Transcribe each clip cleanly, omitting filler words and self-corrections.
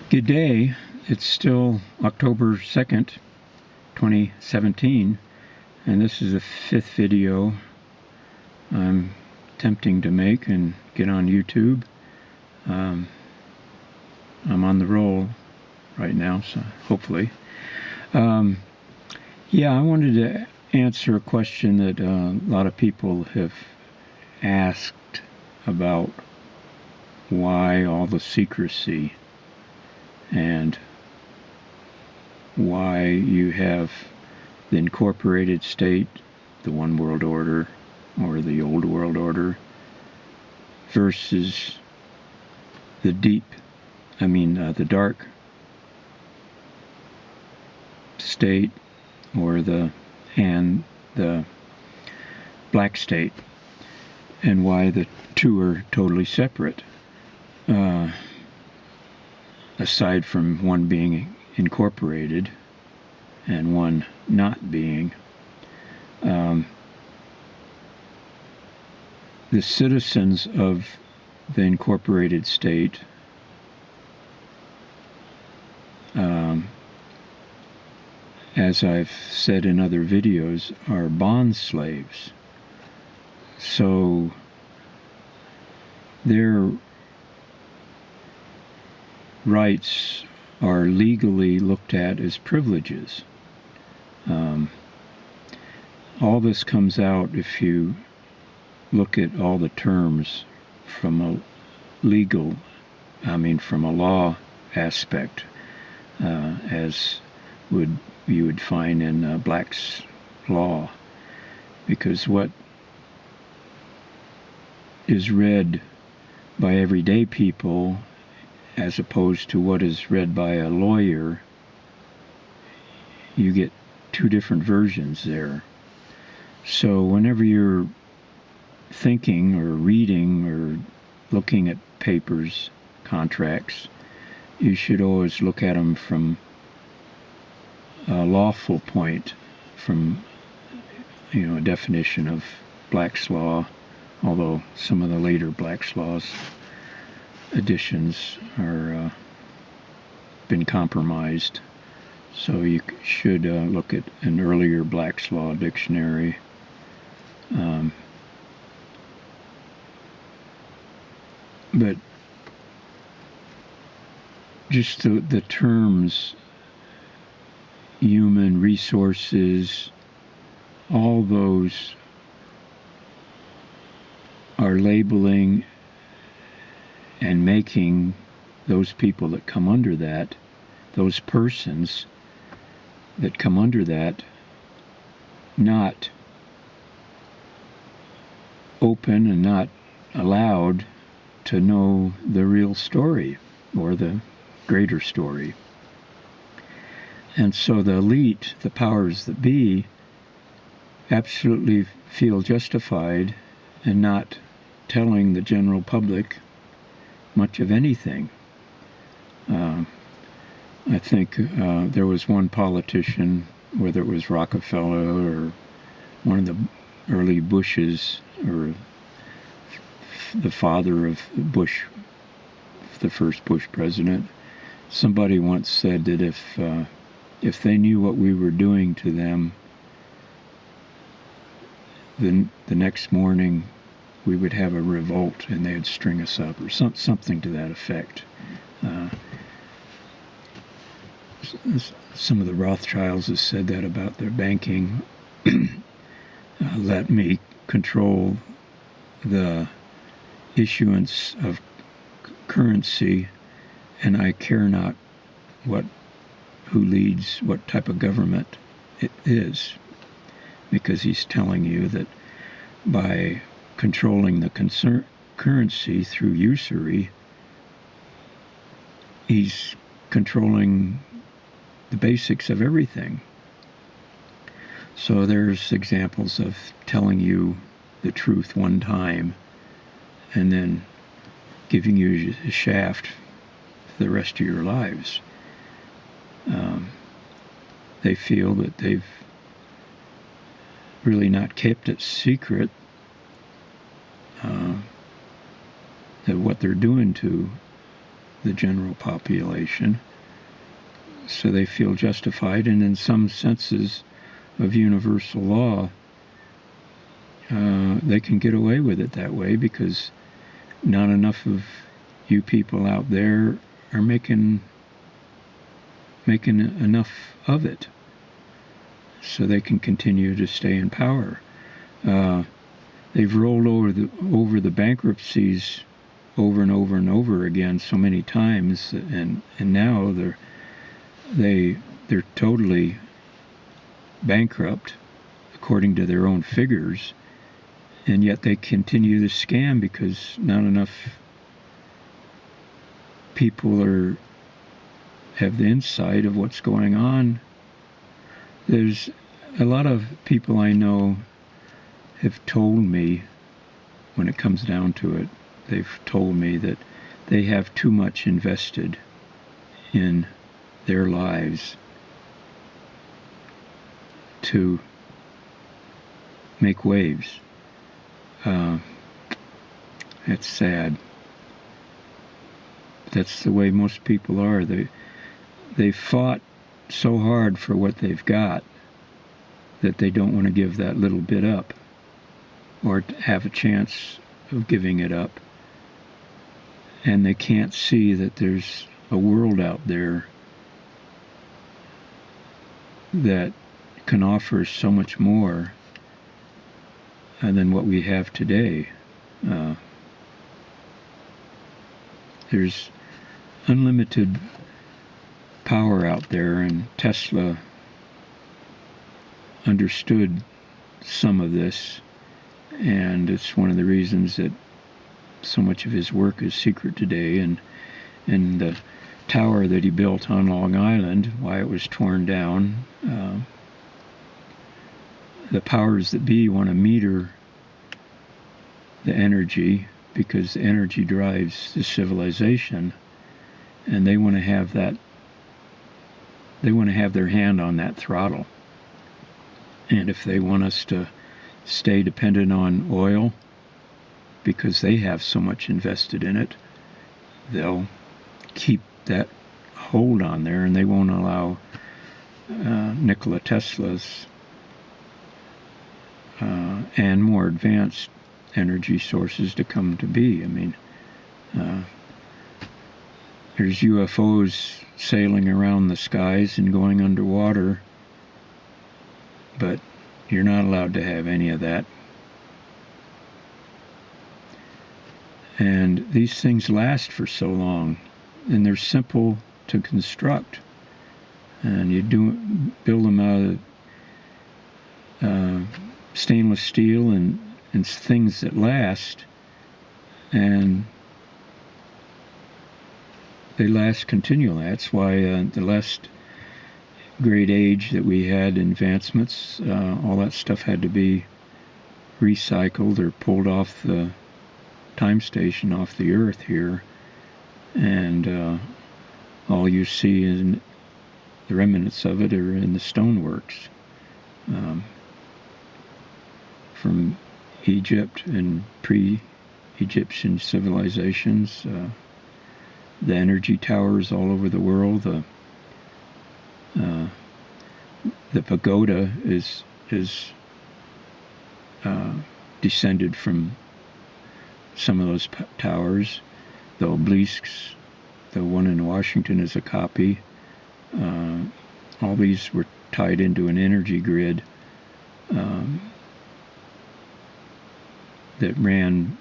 Good day. It's still October 2nd, 2017, and this is the fifth video I'm attempting to make and get on YouTube. I'm on the roll right now, so hopefully. Yeah, I wanted to answer a question that a lot of people have asked about why all the secrecy and why you have the incorporated state, the one world order, or the old world order, versus the the dark state, or the black state, and why the two are totally separate. Aside from one being incorporated and one not being. The citizens of the incorporated state as I've said in other videos, are bond slaves. So their rights are legally looked at as privileges. All this comes out if you look at all the terms from a from a law aspect, as you would find in Black's law, because what is read by everyday people as opposed to what is read by a lawyer, you get two different versions there. So whenever you're thinking or reading or looking at papers, contracts, you should always look at them from a lawful point, from a definition of Black's law, although some of the later Black's laws editions are been compromised. So you should look at an earlier Black's Law dictionary. But just the terms, human resources, all those are labeling and making those people that come under that, those persons that come under that, not open and not allowed to know the real story or the greater story. And so the elite, the powers that be, absolutely feel justified in not telling the general public much of anything. I think there was one politician, whether it was Rockefeller or one of the early Bushes, or the father of Bush, the first Bush president, somebody once said that if they knew what we were doing to them, then the next morning we would have a revolt and they'd string us up, or something to that effect. Some of the Rothschilds have said that about their banking. Let me control the issuance of currency, and I care not who leads, what type of government it is, because he's telling you that by controlling the currency through usury, he's controlling the basics of everything. So there's examples of telling you the truth one time and then giving you a shaft for the rest of your lives. They feel that they've really not kept it secret, that what they're doing to the general population. So they feel justified, and in some senses of universal law, they can get away with it that way because not enough of you people out there are making enough of it, so they can continue to stay in power. They've rolled over the bankruptcies over and over and over again so many times, and now they're totally bankrupt according to their own figures, and yet they continue to scam because not enough people have the insight of what's going on. There's a lot of people I know have told me, when it comes down to it, they've told me that they have too much invested in their lives to make waves. It's sad. That's the way most people are. They fought so hard for what they've got that they don't want to give that little bit up or have a chance of giving it up. And they can't see that there's a world out there that can offer so much more than what we have today. There's unlimited power out there, and Tesla understood some of this, and it's one of the reasons that so much of his work is secret today. And the tower that he built on Long Island, why it was torn down, the powers that be want to meter the energy because energy drives the civilization, and they want to have that. They want to have their hand on that throttle. And if they want us to stay dependent on oil because they have so much invested in it, they'll keep that hold on there, and they won't allow Nikola Tesla's and more advanced energy sources to come to be. I mean, there's UFOs sailing around the skies and going underwater, but you're not allowed to have any of that. And these things last for so long, and they're simple to construct. And you build them out of stainless steel and things that last, and they last continually. That's why the last great age that we had, advancements, all that stuff had to be recycled or pulled off the time station, off the earth here, and all you see is the remnants of it are in the stoneworks from Egypt and pre-Egyptian civilizations. The energy towers all over the world. The pagoda is descended from some of those towers. The obelisks, the one in Washington is a copy. All these were tied into an energy grid that ran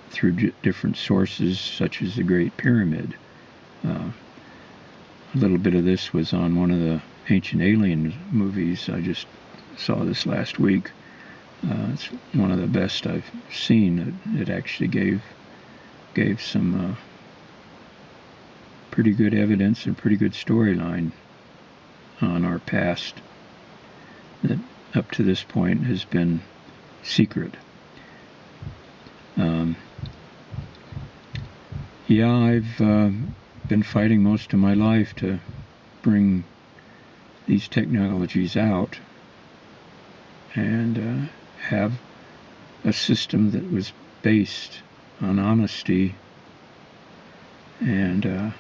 through different sources, such as the Great Pyramid. A little bit of this was on one of the Ancient Alien movies. I just saw this last week. It's one of the best I've seen. It actually gave some pretty good evidence and pretty good storyline on our past that up to this point has been secret. I've been fighting most of my life to bring these technologies out and have a system that was based on honesty and a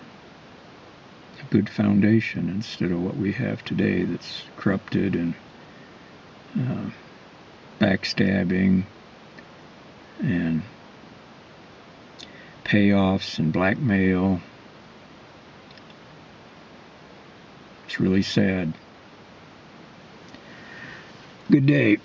good foundation instead of what we have today that's corrupted and backstabbing and payoffs and blackmail. It's really sad. Good day.